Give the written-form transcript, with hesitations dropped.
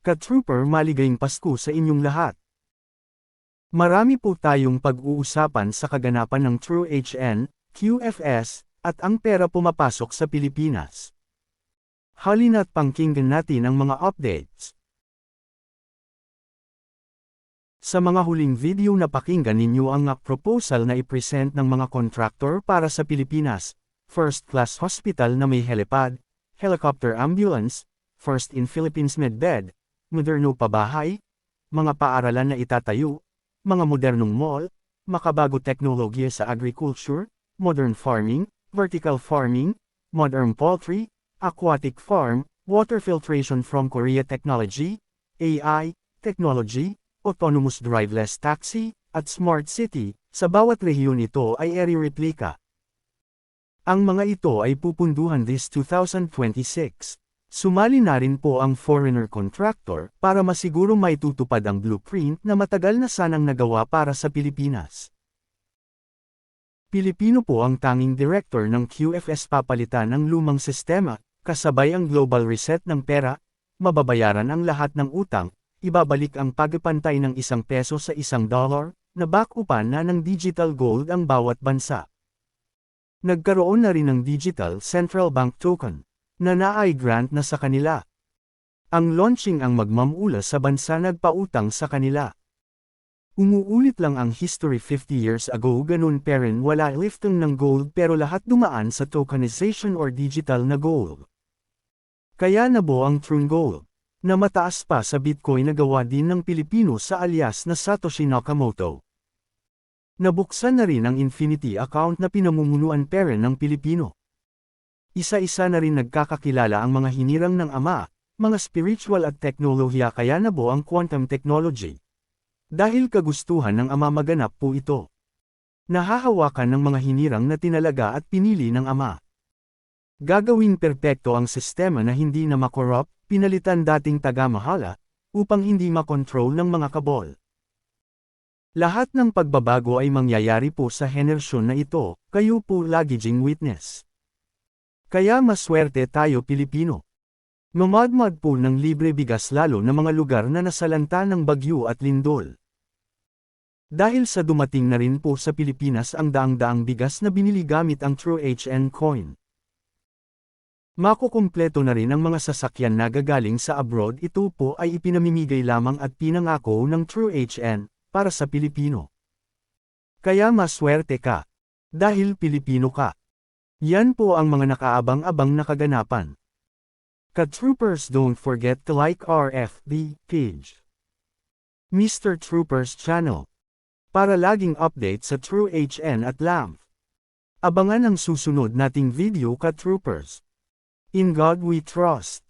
Ka-Trooper, maligayang Pasko sa inyong lahat. Marami po tayong pag-uusapan sa kaganapan ng TrueHN, QFS, at ang pera pumapasok sa Pilipinas. Halina't pakinggan natin ang mga updates. Sa mga huling video na pakinggan ninyo ang proposal na i-present ng mga contractor para sa Pilipinas, first-class hospital na may helipad, helicopter ambulance, first in Philippines medbed, moderno pabahay, mga paaralan na itatayo, mga modernong mall, makabago teknolohiya sa agriculture, modern farming, vertical farming, modern poultry, aquatic farm, water filtration from Korea technology, AI, technology, autonomous driverless taxi, at smart city. Sa bawat rehiyon ito ay replika. Ang mga ito ay pupunduhan this 2026. Sumali na rin po ang foreigner contractor para masiguro maitutupad ang blueprint na matagal na sanang nagawa para sa Pilipinas. Pilipino po ang tanging director ng QFS. Papalitan ang lumang sistema, kasabay ang global reset ng pera, mababayaran ang lahat ng utang, ibabalik ang pagpantay ng isang peso sa $1, na backupan na ng digital gold ang bawat bansa. Nagkaroon na rin ng digital central bank token na na-grant na sa kanila. Ang launching ang magmamula sa bansa nagpautang sa kanila. Umuulit lang ang history 50 years ago, ganun pa rin wala lifting ng gold pero lahat dumaan sa tokenization or digital na gold. Kaya nabuo ang True Gold, na mataas pa sa Bitcoin na gawa din ng Pilipino sa alias na Satoshi Nakamoto. Nabuksan na rin ang Infinity account na pinamumunuan pa rin ng Pilipino. Isa-isa na rin nagkakakilala ang mga hinirang ng ama, mga spiritual at teknolohiya, kaya nabuo ang quantum technology. Dahil kagustuhan ng ama maganap po ito. Nahahawakan ng mga hinirang na tinalaga at pinili ng ama. Gagawing perpekto ang sistema na hindi na makorrupt, pinalitan dating taga-mahala, upang hindi makontrol ng mga kabol. Lahat ng pagbabago ay mangyayari po sa henerasyon na ito, kayo po lagi ding witness. Kaya maswerte tayo Pilipino. Mamadmad po ng libre bigas lalo na mga lugar na nasalanta ng bagyo at lindol. Dahil sa dumating na rin po sa Pilipinas ang daang-daang bigas na binili gamit ang TrueHN coin. Makukumpleto na rin ang mga sasakyan na gagaling sa abroad. Ito po ay ipinamimigay lamang at pinangako ng TrueHN para sa Pilipino. Kaya maswerte ka. Dahil Pilipino ka. Yan po ang mga nakaabang-abang na kaganapan. Ka-Troopers, don't forget to like our FB page, Mr. Troopers Channel, para laging update sa TrueHN at LAMF. Abangan ang susunod nating video, Ka-Troopers. In God we trust.